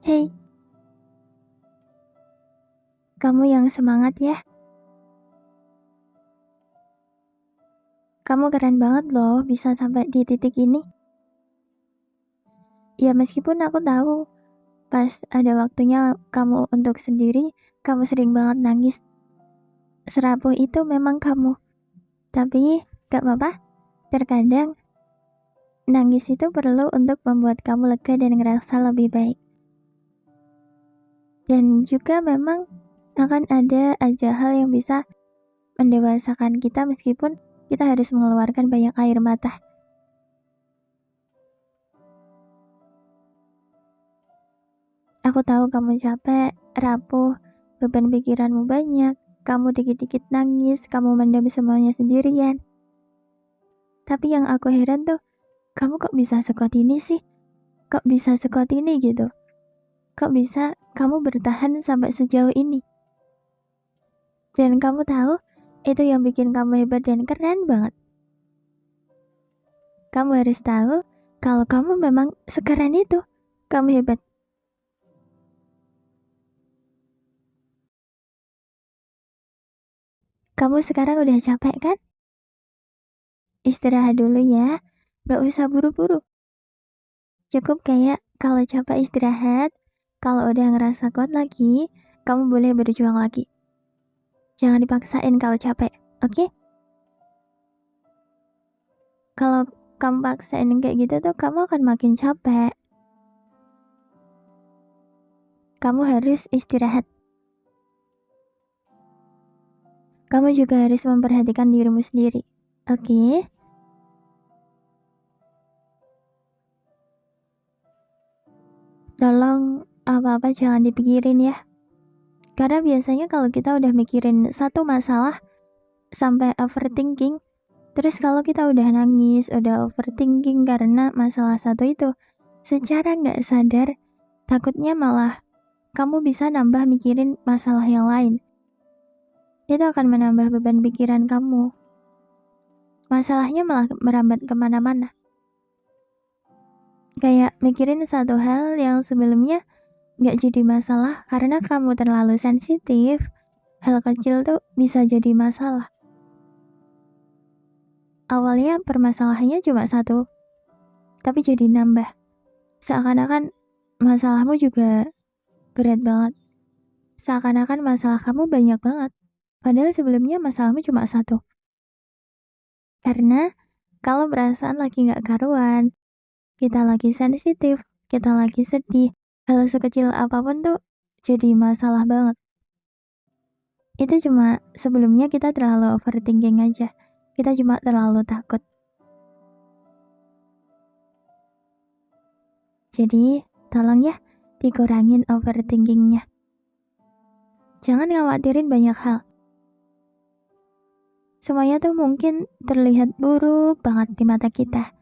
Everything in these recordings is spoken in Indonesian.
Hei, kamu yang semangat ya. Kamu keren banget loh bisa sampai di titik ini. Ya meskipun aku tahu pas ada waktunya kamu untuk sendiri, kamu sering banget nangis. Serapuh itu memang kamu. Tapi gak apa-apa, terkadang nangis itu perlu untuk membuat kamu lega dan ngerasa lebih baik. Dan juga memang akan ada aja hal yang bisa mendewasakan kita meskipun kita harus mengeluarkan banyak air mata. Aku tahu kamu capek, rapuh, beban pikiranmu banyak, kamu dikit-dikit nangis, kamu mendam semuanya sendirian. Tapi yang aku heran tuh, kamu kok bisa sekuat ini sih? Kok bisa sekuat ini gitu? Kok bisa kamu bertahan sampai sejauh ini? Dan kamu tahu, itu yang bikin kamu hebat dan keren banget. Kamu harus tahu, kalau kamu memang sekeren itu, kamu hebat. Kamu sekarang udah capek kan? Istirahat dulu ya, gak usah buru-buru. Cukup kayak kalau capek istirahat, kalau udah ngerasa kuat lagi, kamu boleh berjuang lagi. Jangan dipaksain kalau capek, oke? Kalau kamu paksain kayak gitu tuh kamu akan makin capek. Kamu harus istirahat. Kamu juga harus memperhatikan dirimu sendiri, oke? Tolong apa-apa jangan dipikirin ya. Karena biasanya kalau kita udah mikirin satu masalah sampai overthinking, terus kalau kita udah nangis, udah overthinking karena masalah satu itu, secara nggak sadar, takutnya malah kamu bisa nambah mikirin masalah yang lain. Itu akan menambah beban pikiran kamu. Masalahnya malah merambat kemana-mana. Kayak mikirin satu hal yang sebelumnya nggak jadi masalah karena kamu terlalu sensitif, hal kecil tuh bisa jadi masalah. Awalnya permasalahannya cuma satu, tapi jadi nambah. Seakan-akan masalahmu juga berat banget. Seakan-akan masalah kamu banyak banget. Padahal sebelumnya masalahmu cuma satu. Karena kalau perasaan lagi gak karuan, kita lagi sensitif, kita lagi sedih, hal sekecil apapun tuh jadi masalah banget. Itu cuma sebelumnya kita terlalu overthinking aja. Kita cuma terlalu takut. Jadi, tolong ya, dikurangin overthinkingnya. Jangan khawatirin banyak hal. Semuanya tuh mungkin terlihat buruk banget di mata kita.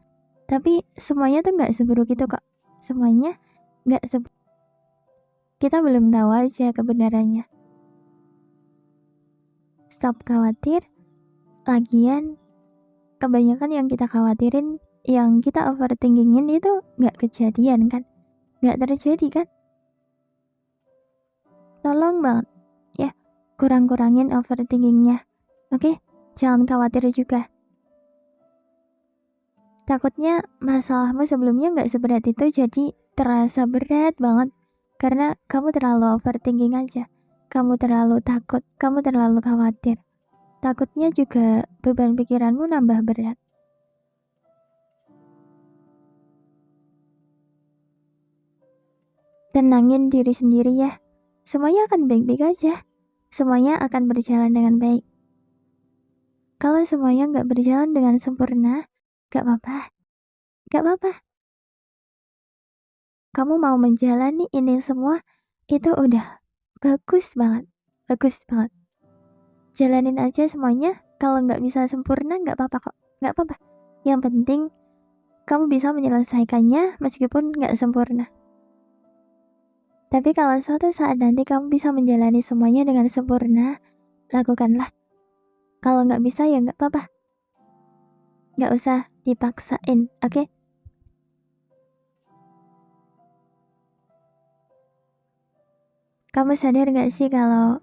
Tapi semuanya tuh gak seburuk itu kok. Semuanya gak seburuk. Kita belum tahu aja kebenarannya. Stop khawatir. Lagian, kebanyakan yang kita khawatirin, yang kita overthinkingin itu gak kejadian kan? Gak terjadi kan? Tolong banget ya, kurang-kurangin overthinkingnya. Oke? Jangan khawatir juga. Takutnya masalahmu sebelumnya gak seberat itu jadi terasa berat banget. Karena kamu terlalu overthinking aja. Kamu terlalu takut, kamu terlalu khawatir. Takutnya juga beban pikiranmu nambah berat. Tenangin diri sendiri ya. Semuanya akan baik-baik aja. Semuanya akan berjalan dengan baik. Kalau semuanya gak berjalan dengan sempurna, gak apa-apa. Gak apa-apa. Kamu mau menjalani ini semua, itu udah bagus banget. Bagus banget. Jalanin aja semuanya. Kalau gak bisa sempurna, gak apa-apa kok. Gak apa-apa. Yang penting, kamu bisa menyelesaikannya meskipun gak sempurna. Tapi kalau suatu saat nanti kamu bisa menjalani semuanya dengan sempurna, lakukanlah. Kalau nggak bisa ya nggak apa-apa. Nggak usah dipaksain, oke? Kamu sadar gak sih kalau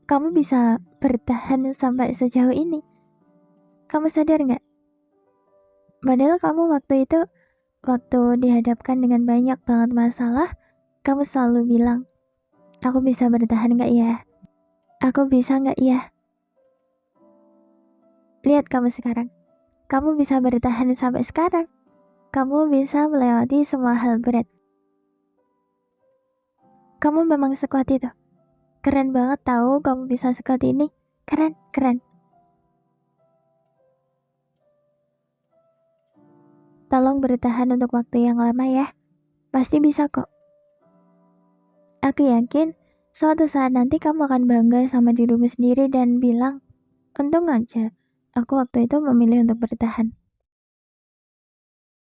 kamu bisa bertahan sampai sejauh ini? Kamu sadar gak? Padahal kamu waktu itu, waktu dihadapkan dengan banyak banget masalah, kamu selalu bilang, aku bisa bertahan gak ya? Aku bisa gak ya? Lihat kamu sekarang. Kamu bisa bertahan sampai sekarang. Kamu bisa melewati semua hal berat. Kamu memang sekuat itu. Keren banget tahu kamu bisa sekuat ini. Keren, keren. Tolong bertahan untuk waktu yang lama ya. Pasti bisa kok. Aku yakin suatu saat nanti kamu akan bangga sama dirimu sendiri dan bilang, untung aja aku waktu itu memilih untuk bertahan.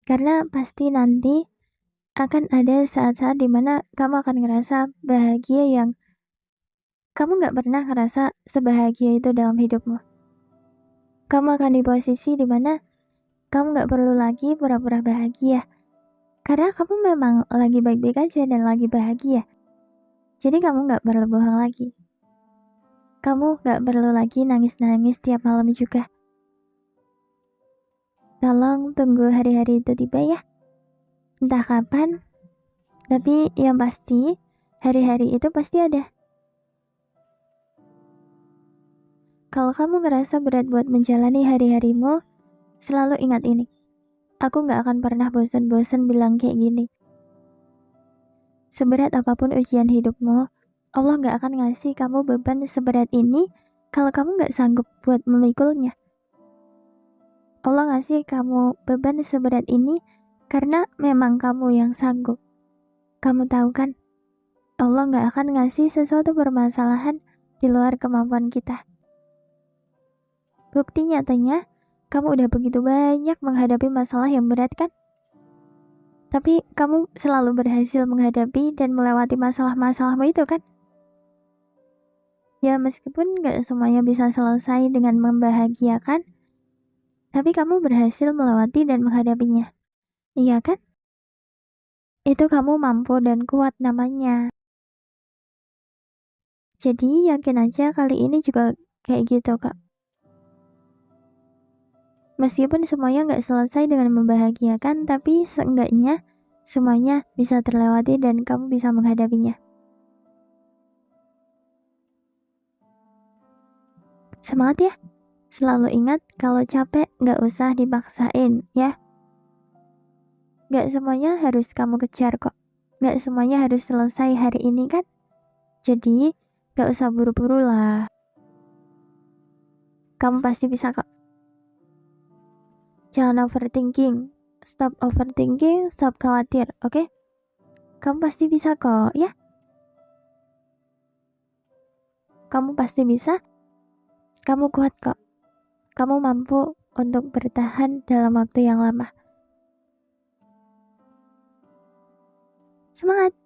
Karena pasti nanti akan ada saat-saat dimana kamu akan ngerasa bahagia yang kamu gak pernah ngerasa sebahagia itu dalam hidupmu. Kamu akan di posisi dimana kamu gak perlu lagi pura-pura bahagia. Karena kamu memang lagi baik-baik aja dan lagi bahagia. Jadi kamu gak perlu bohong lagi. Kamu gak perlu lagi nangis-nangis tiap malam juga. Tolong tunggu hari-hari itu tiba ya. Entah kapan, tapi yang pasti hari-hari itu pasti ada. Kalau kamu ngerasa berat buat menjalani hari-harimu, selalu ingat ini. Aku gak akan pernah bosan-bosan bilang kayak gini. Seberat apapun ujian hidupmu, Allah gak akan ngasih kamu beban seberat ini kalau kamu gak sanggup buat memikulnya. Allah ngasih kamu beban seberat ini karena memang kamu yang sanggup. Kamu tahu kan, Allah gak akan ngasih sesuatu permasalahan di luar kemampuan kita. Bukti nyatanya, kamu udah begitu banyak menghadapi masalah yang berat kan? Tapi kamu selalu berhasil menghadapi dan melewati masalah-masalahmu itu kan? Ya meskipun gak semuanya bisa selesai dengan membahagiakan, tapi kamu berhasil melewati dan menghadapinya. Iya kan? Itu kamu mampu dan kuat namanya. Jadi yakin aja kali ini juga kayak gitu kak. Meskipun semuanya gak selesai dengan membahagiakan, tapi seenggaknya semuanya bisa terlewati dan kamu bisa menghadapinya. Semangat ya. Selalu ingat kalau capek gak usah dipaksain ya. Gak semuanya harus kamu kejar kok. Gak semuanya harus selesai hari ini kan. Jadi gak usah buru-buru lah. Kamu pasti bisa kok. Jangan overthinking. Stop overthinking, stop khawatir, oke? Kamu pasti bisa kok, ya? Kamu pasti bisa. Kamu kuat kok. Kamu mampu untuk bertahan dalam waktu yang lama. Semangat!